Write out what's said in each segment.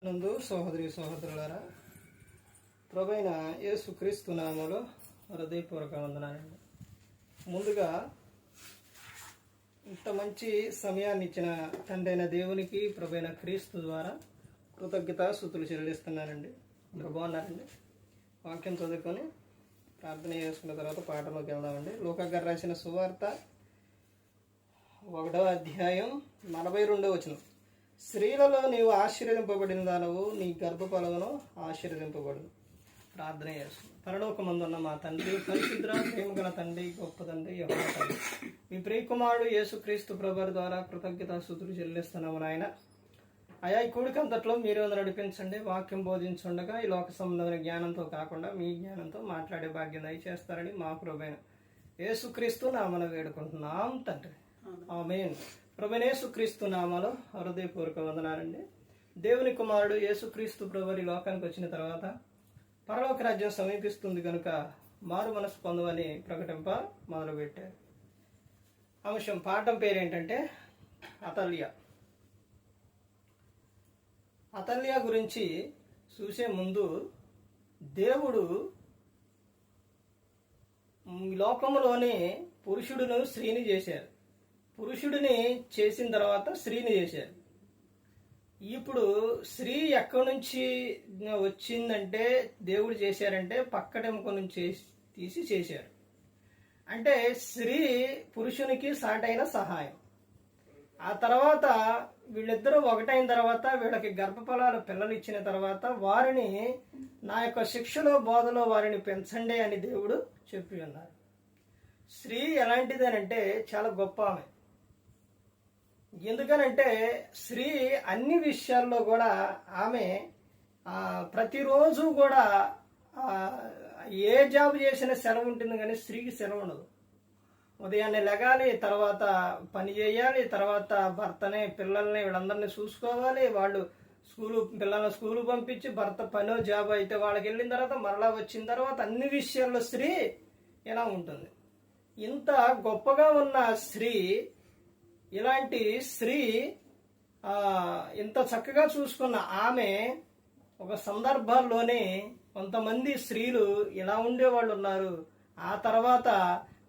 నందు సహోదరి సహోదరులారా, ప్రభువైన యేసుక్రీస్తు నామములో హృదయపూర్వక వందనాలండి. ముందుగా ఇంత మంచి సమయాన్ని ఇచ్చిన తండ్రి అయిన దేవునికి ప్రభువైన క్రీస్తు ద్వారా కృతజ్ఞతాస్తుతులు చెల్లిస్తున్నానండి. మీరు బాగున్నారండి? వాక్యం చదువుకొని ప్రార్థన చేసుకున్న తర్వాత పాటలోకి వెళ్దామండి. లూకా గారు రాసిన సువార్త 1వ అధ్యాయం 42వ వచనం. స్త్రీలలో నీవు ఆశీర్వదింపబడిన దానవు, నీ గర్భఫలమును ఆశీర్వదింపబడును. ప్రార్థన చేస్తున్నాం. పరలోకమందున్న మా తండ్రి, పరిశుద్ధ ప్రేమ గల తండ్రి, గొప్ప తండ్రి, యెహోవా తండ్రి, మీ ప్రియకుమారుడు యేసుక్రీస్తు ప్రభువు ద్వారా కృతజ్ఞతాస్తుతులు చెల్లిస్తున్నాము నాయన. అయా ఈ కూడికంతట్లో మీరు నడిపించండి. వాక్యం బోధించుండగా ఈ లోక సంబంధమైన జ్ఞానంతో కాకుండా మీ జ్ఞానంతో మాట్లాడే భాగ్యం దయచేస్తారని మా ప్రభువైన యేసుక్రీస్తు నామమున వేడుకుంటున్నాం తండ్రి. ఆమేన్. ప్రభువైన యేసుక్రీస్తు నామములో హృదయపూర్వక వందనాలండి. దేవుని కుమారుడు యేసుక్రీస్తు ప్రభువు ఈ లోకానికి వచ్చిన తర్వాత పరలోక రాజ్యం సమీపిస్తుంది కనుక మారు మనసు పొందమని ప్రకటింప మొదలుపెట్టారు. అంశం పాఠం పేరేంటంటే అతల్య గురించి చూసే ముందు దేవుడు లోకంలోనే పురుషుడును స్త్రీని చేశారు. పురుషుడిని చేసిన తర్వాత స్త్రీని చేశారు. ఇప్పుడు స్త్రీ ఎక్కడి నుంచి వచ్చిందంటే దేవుడు చేశారంటే పక్కటెముక నుంచి తీసి చేశారు. అంటే స్త్రీ పురుషునికి సాటైన సహాయం. ఆ తర్వాత వీళ్ళిద్దరూ ఒకటైన తర్వాత వీళ్ళకి గర్భఫలాలు పిల్లలు ఇచ్చిన తర్వాత వారిని నా యొక్క శిక్షలో బోధలో వారిని పెంచండి అని దేవుడు చెప్పి ఉన్నారు. స్త్రీ ఎలాంటిదేనంటే చాలా గొప్ప ఆమె. ఎందుకనంటే స్త్రీ అన్ని విషయాల్లో కూడా ఆమె ప్రతిరోజు కూడా ఏ జాబ్ చేసినా సెలవు ఉంటుంది, కానీ స్త్రీకి సెలవు ఉండదు. ఉదయాన్నే లెగాలి, తర్వాత పని చేయాలి, తర్వాత భర్తని పిల్లల్ని వీళ్ళందరినీ చూసుకోవాలి, వాళ్ళు పిల్లల్ని స్కూలు పంపించి భర్త పనో జాబ్ అయితే వాళ్ళకి వెళ్ళిన తర్వాత మరలా వచ్చిన తర్వాత అన్ని విషయాల్లో స్త్రీ ఎలా ఉంటుంది. ఇంత గొప్పగా ఉన్న స్త్రీ, ఇలాంటి స్త్రీ ఇంత చక్కగా చూసుకున్న ఆమె ఒక సందర్భాల్లోనే కొంతమంది స్త్రీలు ఇలా ఉండేవాళ్ళు ఉన్నారు. ఆ తర్వాత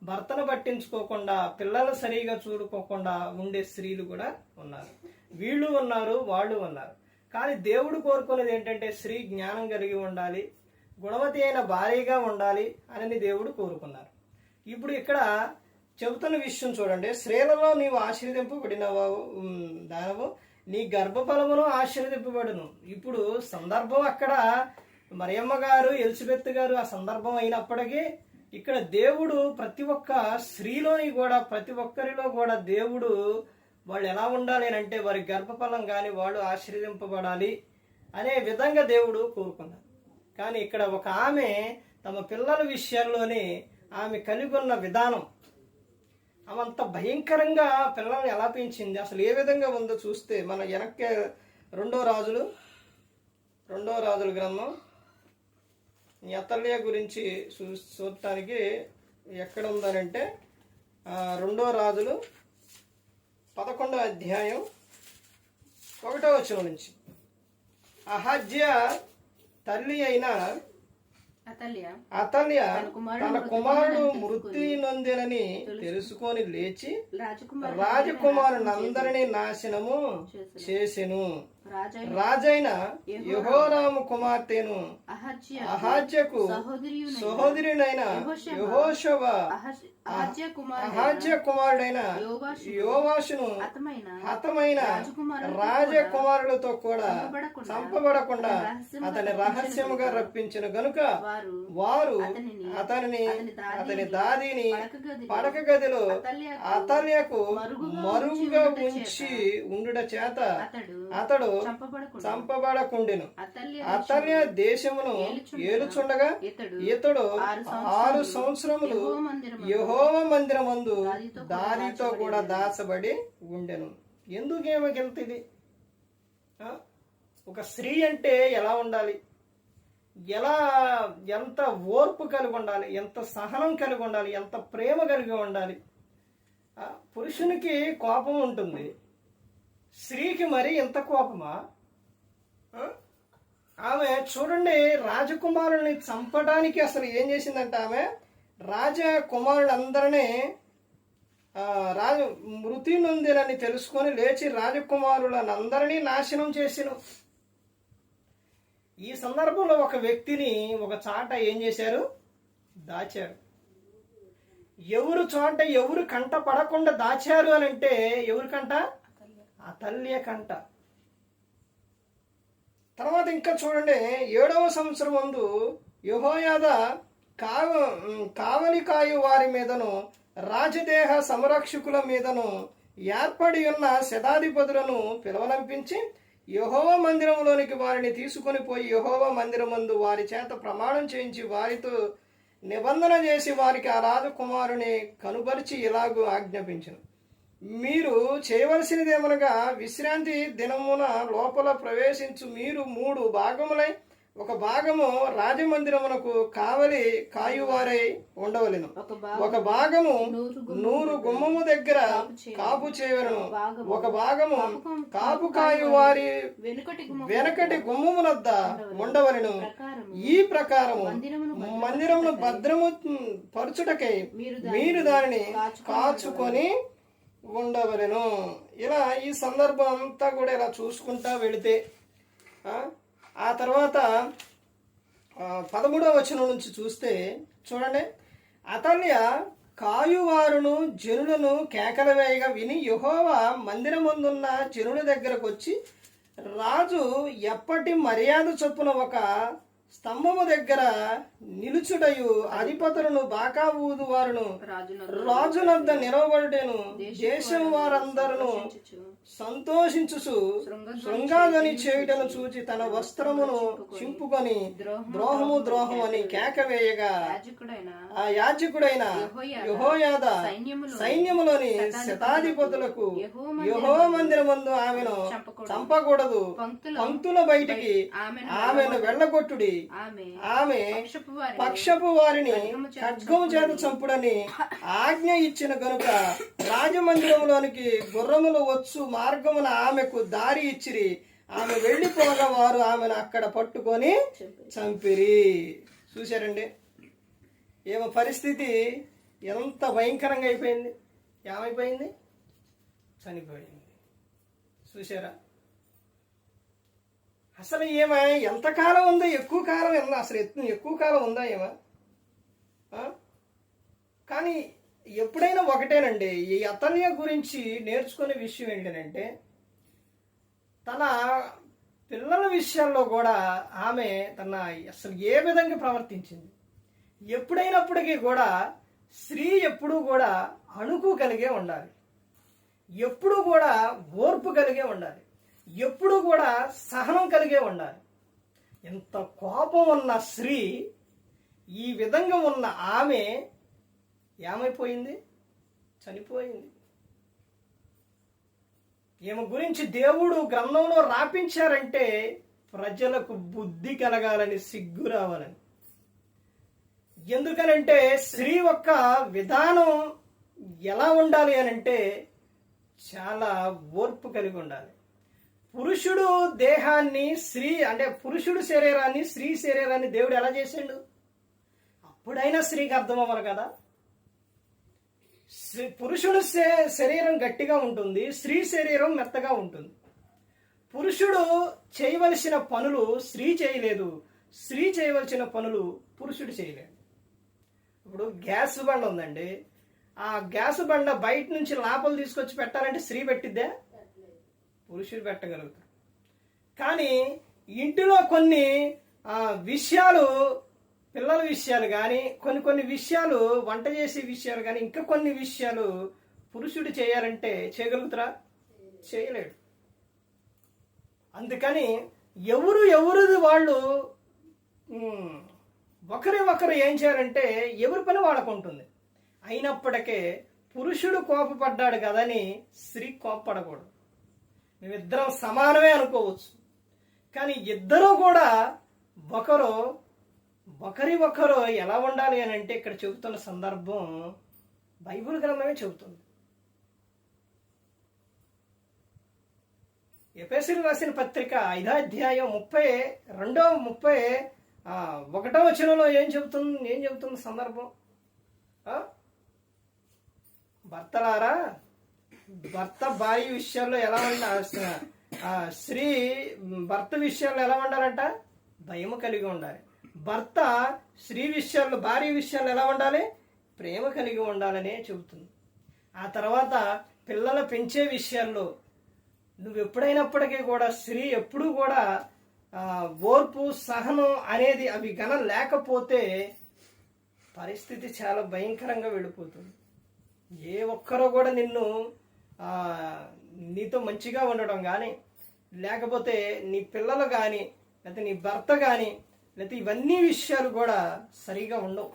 భర్తను పట్టించుకోకుండా పిల్లలు సరిగా చూడుకోకుండా ఉండే స్త్రీలు కూడా ఉన్నారు. వీళ్ళు ఉన్నారు, వాళ్ళు ఉన్నారు. కానీ దేవుడు కోరుకునేది ఏంటంటే స్త్రీ జ్ఞానం కలిగి ఉండాలి, గుణవతి అయిన భార్యగా ఉండాలి అని దేవుడు కోరుకున్నారు. ఇప్పుడు ఇక్కడ చెబుతున్న విషయం చూడండి. స్త్రీలలో నీవు ఆశీర్వదింపబడిన దానవు, నీ గర్భఫలమును ఆశీర్వదింపబడును. ఇప్పుడు సందర్భం అక్కడ మరియమ్మ గారు, ఎలిజబెత్ గారు ఆ సందర్భం అయినప్పటికీ ఇక్కడ దేవుడు ప్రతి ఒక్క స్త్రీలోని కూడా ప్రతి ఒక్కరిలో కూడా దేవుడు వాళ్ళు ఎలా ఉండాలి అని అంటే వారి గర్భఫలం కానీ వాళ్ళు ఆశీర్వదింపబడాలి అనే విధంగా దేవుడు కోరుకున్నారు. కానీ ఇక్కడ ఒక ఆమె తమ పిల్లల విషయాల్లోనే ఆమె కలిగి ఉన్న విధానం ఆమంత భయంకరంగా పిల్లల్ని ఎలా పెంచింది, అసలు ఏ విధంగా ఉందో చూస్తే మన వెనక్కి రెండో రాజుల గ్రంథం ఈ అతల్య గురించి చూడటానికి ఎక్కడ ఉందనంటే 2వ రాజులు 11వ అధ్యాయం 1వ వచనం నుంచి. అహజ్య తల్లి అయిన అతల్య తన కుమారుడు మృతి నొందెనని తెలుసుకొని లేచి రాజకుమారులందరినీ నాశనము చేసెను. రాజైన యెహోరాము కుమార్తెను అహజ్యకు సహోదరుడైన యెహోషువ అహజ్య కుమారుడైన యోవాషును హతమైన రాజకుమారులతో కూడా చంపబడకుండా అతని రహస్యముగా రప్పించిన గనుక వారు అతని దాదిని పడక గదిలో అతల్యకు మరుగుగా ఉంచి ఉండుట చేత అతడు చంపబడకుండెను. అతల్య దేశమును ఏలుచుండగా ఇతడు 6 సంవత్సరములు యెహోవా మందిరమందు దానితో కూడా దాచబడి ఉండెను. ఎందుకేమకెళ్తుంది? ఒక స్త్రీ అంటే ఎలా ఉండాలి, ఎంత ఓర్పు కలిగి ఉండాలి, ఎంత సహనం కలిగి ఉండాలి, ఎంత ప్రేమ కలిగి ఉండాలి. పురుషునికి కోపం ఉంటుంది, స్త్రీకి మరి ఎంత కోపమా? చూడండి, రాజకుమారుల్ని చంపడానికి అసలు ఏం చేసిందంటే ఆమె రాజకుమారులందరినీ మృతి నొందినని తెలుసుకొని లేచి రాజకుమారులందరినీ నాశనం చేసిను. ఈ సందర్భంలో ఒక వ్యక్తిని ఒక చాట ఏం చేశారు? దాచారు. ఎవరు చోట ఎవరు కంట పడకుండా దాచారు అని అంటే ఎవరి కంట? ఆ తల్లి కంట. తర్వాత ఇంకా చూడండి, 7వ సంవత్సరం ముందు యెహోయాదా కావలి కాయు వారి మీదను రాజదేహ సంరక్షకుల మీదను ఏర్పడి ఉన్న శతాధిపతులను పిలవలంపించి యెహోవా మందిరంలోనికి వారిని తీసుకొని పోయి యెహోవా మందిరమందు వారి చేత ప్రమాణం చేయించి వారితో నిబంధన చేసి వారికి ఆ రాజకుమారుని కనుపరిచి ఇలాగూ ఆజ్ఞాపించను. మీరు చేయవలసినదేమనగా విశ్రాంతి దినమున లోపల ప్రవేశించు మీరు 3 భాగములై ఒక భాగము రాజమందిరమునకు కావలి కాయువారై ఉండవలెను. ఒక భాగము 100 గుమ్మము దగ్గర కాపు చేయవలను. ఒక భాగము కాపు కాయువారి వెనకటి గుమ్మమునద్ద ఉండవలెను. ఈ ప్రకారము మందిరమును భద్రము పరచుటకై మీరు దానిని కాచుకొని ఉండవలెను. ఇలా ఈ సందర్భం అంతా కూడా ఇలా చూసుకుంటా వెళితే ఆ తర్వాత 13వ వచనం నుంచి చూస్తే చూడండి, అతల్య కాయువారును జనులను కేకలు వేయగా విని యెహోవా మందిరమందున్న జనుల దగ్గరకు వచ్చి రాజు ఎప్పటి మర్యాద చొప్పున ఒక స్తంభము దగ్గర నిలుచుటయు అధిపతులను బాకా ఊదు వారును రాజునద్ద నిలవబడుటను దేశం వారందరూ సంతోషించుచు శృంగాదని చేయుటను చూచి తన వస్త్రమును చింపుకొని ద్రోహము అని కేక వేయగా ఆ యాజకుడైన యెహోయాదా సైన్యములోని శతాధిపతులకు యెహోవా మందిరమందు ఆమెను చంపకూడదు, పంక్తుల బయటికి ఆమెను వెళ్ళగొట్టుడి, ఆమె పక్షపు వారిని ఖడ్గము చేత చంపుడని ఆజ్ఞ ఇచ్చిన గనుక రాజమందిరంలోనికి గుర్రములు వచ్చు మార్గమున ఆమెకు దారి ఇచ్చిరి. ఆమె వెళ్ళిపోగా వారు ఆమెను అక్కడ పట్టుకొని చంపిరి. చూశారండి ఏమో పరిస్థితి ఎంత భయంకరంగా అయిపోయింది. ఏమైపోయింది? చనిపోయింది. చూసారా? అసలు ఏమా ఎంతకాలం ఉందో? ఎక్కువ కాలం అసలు ఎక్కువ కాలం ఉందా ఏమా? కానీ ఎప్పుడైనా ఒకటేనండి, ఈ అతల్య గురించి నేర్చుకునే విషయం ఏంటంటే తన పిల్లల విషయాల్లో కూడా ఆమె తన అసలు ఏ విధంగా ప్రవర్తించింది. ఎప్పుడైనప్పటికీ కూడా స్త్రీ ఎప్పుడూ కూడా అణుకు కలిగే ఉండాలి, ఎప్పుడూ కూడా ఓర్పు కలిగే ఉండాలి, ఎప్పుడూ కూడా సహనం కలిగే ఉండాలి. ఎంత కోపం ఉన్న స్త్రీ, ఈ విధంగా ఉన్న ఆమె ఏమైపోయింది? చనిపోయింది. ఈమె గురించి దేవుడు గ్రంథంలో రాపించారంటే ప్రజలకు బుద్ధి కలగాలని, సిగ్గు రావాలని. ఎందుకనంటే స్త్రీ యొక్క విధానం ఎలా ఉండాలి అని అంటే చాలా ఓర్పు కలిగి ఉండాలి. పురుషుడు దేహాన్ని స్త్రీ అంటే పురుషుడు శరీరాన్ని స్త్రీ శరీరాన్ని దేవుడు ఎలా చేసిండు? అప్పుడైనా స్త్రీకి అర్థం అవ్వాలి కదా. పురుషుడు శరీరం గట్టిగా ఉంటుంది, స్త్రీ శరీరం మెత్తగా ఉంటుంది. పురుషుడు చేయవలసిన పనులు స్త్రీ చేయలేదు, స్త్రీ చేయవలసిన పనులు పురుషుడు చేయలేడు. ఇప్పుడు గ్యాస్ బండ ఉందండి, ఆ గ్యాస్ బండ బయట నుంచి లోపల తీసుకొచ్చి పెట్టాలంటే స్త్రీ పెట్టిద్దా? పురుషుడు పెట్టగలుగుతారు. కానీ ఇంటిలో కొన్ని విషయాలు, పిల్లల విషయాలు కానీ, కొన్ని విషయాలు, వంట చేసే విషయాలు కానీ, ఇంకా కొన్ని విషయాలు పురుషుడు చేయాలంటే చేయగలుగుతారా? చేయలేడు. అందుకని ఎవరిది వాళ్ళు ఒకరు ఏం చేయాలంటే ఎవరి పని వాళ్ళకు ఉంటుంది. అయినప్పటికీ పురుషుడు కోపపడ్డాడు కదని స్త్రీ కోపపడకూడదు. మేమిద్దరం సమానమే అనుకోవచ్చు, కానీ ఇద్దరూ కూడా ఒకరు ఎలా ఉండాలి అని అంటే ఇక్కడ చెబుతున్న సందర్భం బైబిల్ గ్రంథమే చెబుతుంది. ఎఫెసీయులకు రాసిన పత్రిక 5వ అధ్యాయం 31వ వచనంలో ఏం చెబుతుంది సందర్భం? భర్తలారా, భర్త భార్య విషయాల్లో ఎలా స్త్రీ భర్త విషయాల్లో ఎలా ఉండాలంట? భయము కలిగి ఉండాలి. భర్త స్త్రీ విషయాల్లో, భార్య విషయాల్లో ఎలా ఉండాలి? ప్రేమ కలిగి ఉండాలనే చెబుతుంది. ఆ తర్వాత పిల్లలు పెంచే విషయాల్లో నువ్వు ఎప్పుడైనప్పటికీ కూడా స్త్రీ ఎప్పుడూ కూడా ఓర్పు, సహనం అనేది అవి గన లేకపోతే పరిస్థితి చాలా భయంకరంగా వెళ్ళిపోతుంది. ఏ ఒక్కరో కూడా నీతో మంచిగా ఉండడం కానీ, లేకపోతే నీ పిల్లలు కానీ, లేకపోతే నీ భర్త కానీ, లేకపోతే ఇవన్నీ విషయాలు కూడా సరిగా ఉండవు.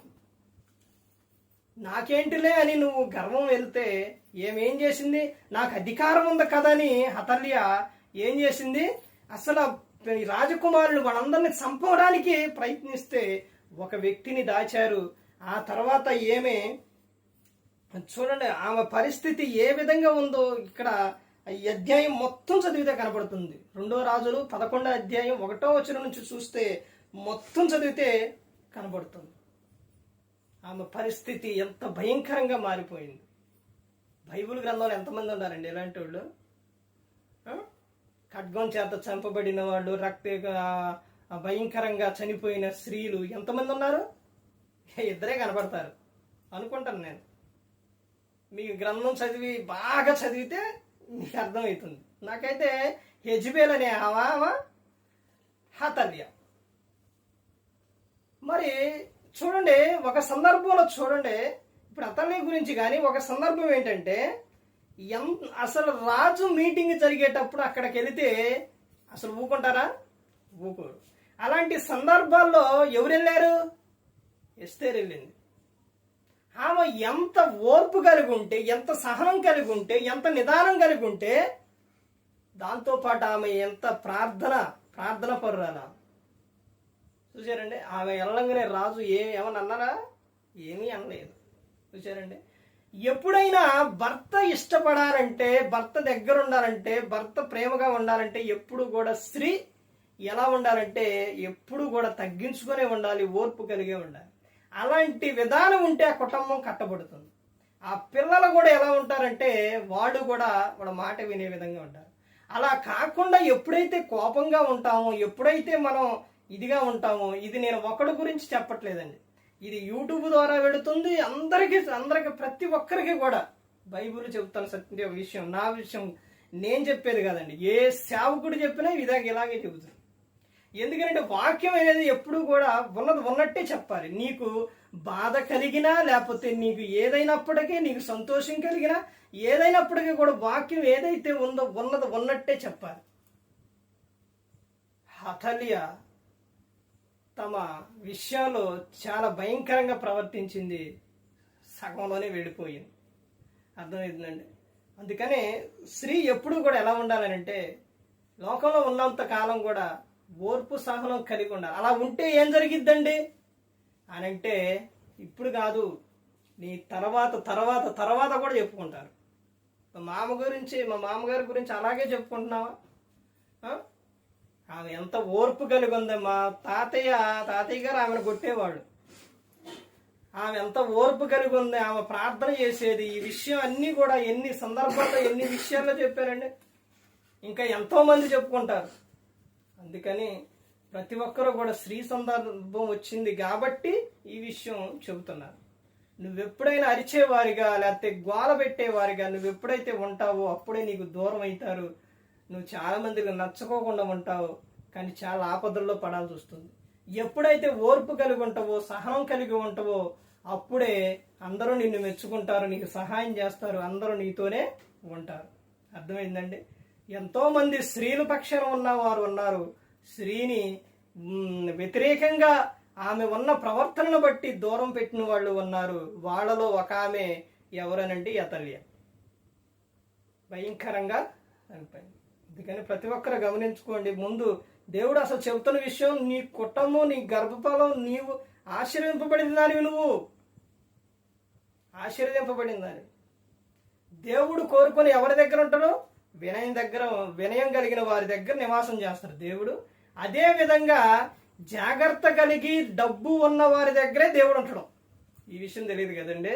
నాకేంటిలే అని నువ్వు గర్వం వెళ్తే ఏం చేసింది? నాకు అధికారం ఉంది కదా అని అతల్య ఏం చేసింది? అసలు రాజకుమారులు వాళ్ళందరినీ చంపడానికి ప్రయత్నిస్తే ఒక వ్యక్తిని దాచారు. ఆ తర్వాత చూడండి ఆమె పరిస్థితి ఏ విధంగా ఉందో ఇక్కడ ఈ అధ్యాయం మొత్తం చదివితే కనపడుతుంది. 2వ రాజులు 11వ అధ్యాయం 1వ వచనం నుంచి చూస్తే మొత్తం చదివితే కనబడుతుంది. ఆమె పరిస్థితి ఎంత భయంకరంగా మారిపోయింది. బైబిల్ గ్రంథంలో ఎంతమంది ఉన్నారండి ఇలాంటి వాళ్ళు? ఖడ్గం చేత చంపబడిన వాళ్ళు, భయంకరంగా చనిపోయిన స్త్రీలు ఎంతమంది ఉన్నారు? ఇద్దరే కనబడతారు అనుకుంటాను నేను. మీ గ్రంథం బాగా చదివితే మీకు అర్థమవుతుంది. నాకైతే యెజబెల్ అనే అతల్య. మరి చూడండి, ఒక సందర్భంలో చూడండి, ఇప్పుడు అతల్య గురించి కానీ ఒక సందర్భం ఏంటంటే, అసలు రాజు మీటింగ్ జరిగేటప్పుడు అక్కడికి వెళితే అసలు ఊకుంటారా? ఊకోరు. అలాంటి సందర్భాల్లో ఎవరు వెళ్ళారు? ఎస్తేరు వెళ్ళింది. ఆమె ఎంత ఓర్పు కలిగి ఉంటే, ఎంత సహనం కలిగి ఉంటే, ఎంత నిదానం కలిగి ఉంటే, దాంతోపాటు ఆమె ఎంత ప్రార్థన పరురాల. చూసారండి, ఆమె వెళ్ళంగానే రాజు ఏమని అన్నారా? ఏమీ అనలేదు. చూసారండి, ఎప్పుడైనా భర్త ఇష్టపడాలంటే, భర్త దగ్గర ఉండాలంటే, భర్త ప్రేమగా ఉండాలంటే ఎప్పుడు కూడా స్త్రీ ఎలా ఉండాలంటే ఎప్పుడు కూడా తగ్గించుకునే ఉండాలి, ఓర్పు కలిగే ఉండాలి. అలాంటి విధానం ఉంటే ఆ కుటుంబం కట్టబడుతుంది. ఆ పిల్లలు కూడా ఎలా ఉంటారంటే వాడు కూడా వాళ్ళ మాట వినే విధంగా ఉంటారు. అలా కాకుండా ఎప్పుడైతే కోపంగా ఉంటామో, ఎప్పుడైతే మనం ఇదిగా ఉంటామో, ఇది నేను ఒకడి గురించి చెప్పట్లేదండి, ఇది యూట్యూబ్ ద్వారా వెళుతుంది అందరికీ ప్రతి ఒక్కరికి కూడా. బైబిల్ చెబుతాను సత్య విషయం, నా విషయం నేను చెప్పేది కాదండి. ఏ సేవకుడు చెప్పినా ఇలాగే చెబుతాను. ఎందుకంటే వాక్యం అనేది ఎప్పుడు కూడా ఉన్నట్టే చెప్పాలి. నీకు బాధ కలిగినా, లేకపోతే నీకు ఏదైనప్పటికీ, నీకు సంతోషం కలిగినా, ఏదైనప్పటికీ కూడా వాక్యం ఏదైతే ఉందో ఉన్నట్టే చెప్పాలి. అతల్య తమ విషయంలో చాలా భయంకరంగా ప్రవర్తించింది, సగంలోనే వెళ్ళిపోయింది. అర్థమవుతుందండి. అందుకనే స్త్రీ ఎప్పుడు కూడా ఎలా ఉండాలనంటే, లోకంలో ఉన్నంత కాలం కూడా ఓర్పు సహనం కలిగి ఉండాలి. అలా ఉంటే ఏం జరిగిద్దండి అని అంటే, ఇప్పుడు కాదు, నీ తర్వాత కూడా చెప్పుకుంటారు. మా మామగారి గురించి అలాగే చెప్పుకుంటున్నావా? ఆమె ఎంత ఓర్పు కలిగి ఉంది. మా తాతయ్య గారు ఆమెను కొట్టేవాడు. ఆమె ఎంత ఓర్పు కలిగి ఉంది, ఆమె ప్రార్థన చేసేది. ఈ విషయం అన్నీ కూడా ఎన్ని సందర్భాల్లో, ఎన్ని విషయాల్లో చెప్పారండి. ఇంకా ఎంతో మంది చెప్పుకుంటారు. అందుకని ప్రతి ఒక్కరూ కూడా స్త్రీ సందర్భం వచ్చింది కాబట్టి ఈ విషయం చెబుతున్నారు. నువ్వెప్పుడైనా అరిచేవారిగా, లేకపోతే గోల పెట్టేవారిగా నువ్వెప్పుడైతే ఉంటావో అప్పుడే నీకు దూరం అవుతారు. నువ్వు చాలా మందికి నచ్చుకోకుండా ఉంటావు, కానీ చాలా ఆపదల్లో పడాల్సి వస్తుంది. ఎప్పుడైతే ఓర్పు కలిగి ఉంటావో, సహనం కలిగి ఉంటావో, అప్పుడే అందరూ నిన్ను మెచ్చుకుంటారు, నీకు సహాయం చేస్తారు, అందరూ నీతోనే ఉంటారు. అర్థమైందండి. ఎంతో మంది స్త్రీల పక్షాన ఉన్నవారు ఉన్నారు. స్త్రీని వ్యతిరేకంగా ఆమె ఉన్న ప్రవర్తనను బట్టి దూరం పెట్టిన వాళ్ళు ఉన్నారు. వాళ్ళలో ఒక ఆమె ఎవరనంటే అతల్య. భయంకరంగా అనిపోయింది. అందుకని ప్రతి ఒక్కరు గమనించుకోండి. ముందు దేవుడు అసలు చెబుతున్న విషయం, నీ కుటుంబం, నీ గర్భఫలం, నీవు ఆశీర్వదింపబడిన దానివి. నువ్వు ఆశీర్వదింపబడిన దానివి. దేవుడు కోరుకొని ఎవరి దగ్గర ఉంటాడో వినయం కలిగిన వారి దగ్గర నివాసం చేస్తారు దేవుడు. అదే విధంగా జాగ్రత్త కలిగి డబ్బు ఉన్న వారి దగ్గరే దేవుడు ఉంటాడు. ఈ విషయం తెలియదు కదండి.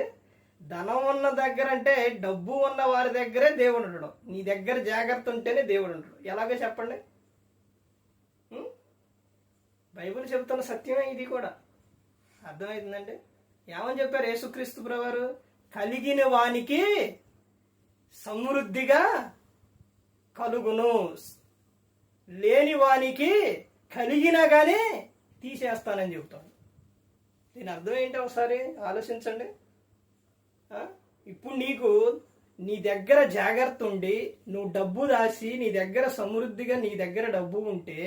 ధనం ఉన్న దగ్గర అంటే డబ్బు ఉన్న వారి దగ్గరే దేవుడు ఉంటాడు. నీ దగ్గర జాగ్రత్త ఉంటేనే దేవుడు ఉంటాడు. ఎలాగో చెప్పండి. బైబిల్ చెబుతున్న సత్యమే ఇది కూడా. అర్థమవుతుందండి. ఏమని చెప్పారు యేసుక్రీస్తు ప్రభువారు? కలిగిన వానికి సమృద్ధిగా కలుగును, లేని వానికి కలిగినా కానీ తీసేస్తానని చెబుతాను. దీని అర్థం ఏంటి ఒకసారి ఆలోచించండి. ఇప్పుడు నీకు నీ దగ్గర జాగ్రత్త ఉండి నువ్వు డబ్బు రాసి నీ దగ్గర సమృద్ధిగా నీ దగ్గర డబ్బు ఉంటే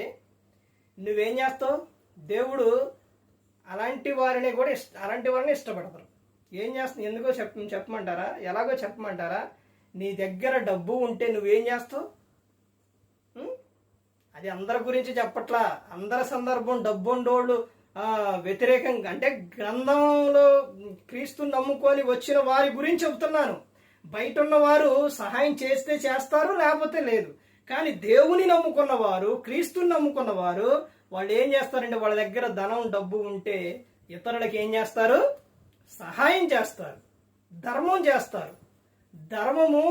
నువ్వేం చేస్తావు? దేవుడు అలాంటి వారిని ఇష్టపడతారు. ఏం చేస్తావు? ఎందుకో చెప్పమంటారా? ఎలాగో చెప్పమంటారా? నీ దగ్గర డబ్బు ఉంటే నువ్వేం చేస్తావు? అది అందరి గురించి చెప్పట్లా. అందరి సందర్భం డబ్బుండోళ్ళు వ్యతిరేకంగా అంటే గ్రంథంలో క్రీస్తుని నమ్ముకొని వచ్చిన వారి గురించి చెబుతున్నాను. బయట ఉన్నవారు సహాయం చేస్తే చేస్తారు, లేకపోతే లేదు. కానీ దేవుని నమ్ముకున్నవారు, క్రీస్తుని నమ్ముకున్నవారు వాళ్ళు ఏం చేస్తారంటే వాళ్ళ దగ్గర ధనం డబ్బు ఉంటే ఇతరులకు ఏం చేస్తారు? సహాయం చేస్తారు, ధర్మం చేస్తారు. ధర్మము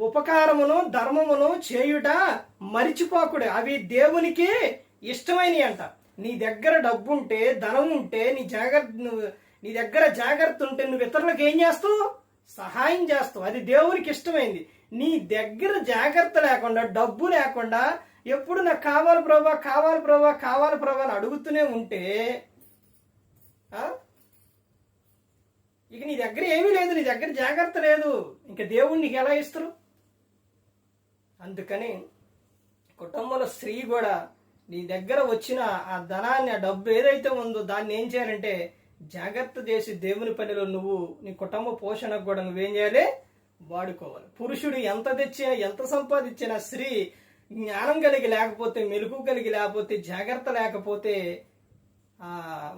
ఉపకారమును ధర్మమును చేయుట మరిచిపోకుడే, అవి దేవునికి ఇష్టమైనవి అంట. నీ దగ్గర డబ్బు ఉంటే ధనం ఉంటే నీ దగ్గర జాగ్రత్త ఉంటే నువ్వు ఇతరులకు ఏం చేస్తావు? సహాయం చేస్తావు. అది దేవునికి ఇష్టమైంది. నీ దగ్గర జాగ్రత్త లేకుండా డబ్బు లేకుండా ఎప్పుడు నాకు కావాలి ప్రభా కావాలి ప్రభా కావాలి ప్రభా అని అడుగుతూనే ఉంటే ఇక నీ దగ్గర ఏమీ లేదు, నీ దగ్గర జాగ్రత్త లేదు, ఇంకా దేవుడు నీకు ఎలా ఇస్తారు? అందుకని కుటుంబంలో స్త్రీ కూడా నీ దగ్గర వచ్చిన ఆ ధనాన్ని, ఆ డబ్బు ఏదైతే ఉందో దాన్ని ఏం చేయాలంటే జాగ్రత్త చేసి దేవుని పనిలో నువ్వు నీ కుటుంబ పోషణకు కూడా నువ్వేం చేయాలి? వాడుకోవాలి. పురుషుడు ఎంత తెచ్చినా ఎంత సంపాదించినా స్త్రీ జ్ఞానం కలిగి లేకపోతే, మెలకు కలిగి లేకపోతే, జాగ్రత్త లేకపోతే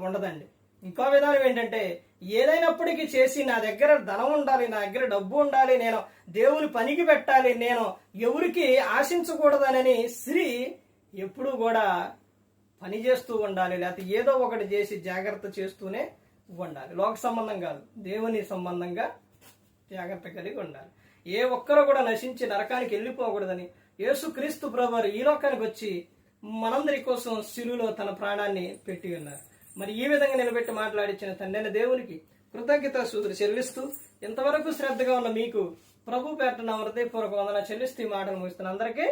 ఉండదండి. ఇంకో విధానం ఏంటంటే ఏదైనప్పటికీ చేసి నా దగ్గర ధనం ఉండాలి, నా దగ్గర డబ్బు ఉండాలి, నేను దేవుని పనికి పెట్టాలి, నేను ఎవరికి ఆశించకూడదనని స్త్రీ ఎప్పుడూ కూడా పని చేస్తూ ఉండాలి, లేకపోతే ఏదో ఒకటి చేసి జాగ్రత్త చేస్తూనే ఉండాలి. లోక సంబంధం కాదు, దేవుని సంబంధంగా జాగ్రత్త కలిగి ఉండాలి. ఏ ఒక్కరూ కూడా నశించి నరకానికి వెళ్ళిపోకూడదని యేసుక్రీస్తు ప్రభువారు ఈ లోకానికి వచ్చి మనందరి కోసం శిలువలో తన ప్రాణాన్ని పెట్టి ఉన్నారు. మరి ఈ విధంగా నిలబెట్టి మాట్లాడించిన తండ్రి దేవునికి కృతజ్ఞతాస్తుతులు చెల్లిస్తూ ఇంతవరకు శ్రద్ధగా ఉన్న మీకు ప్రభు పేరట నా హృదయపూర్వక వందనాలు చెల్లిస్తూ ఈ మాటలు ముగిస్తున్న అందరికీ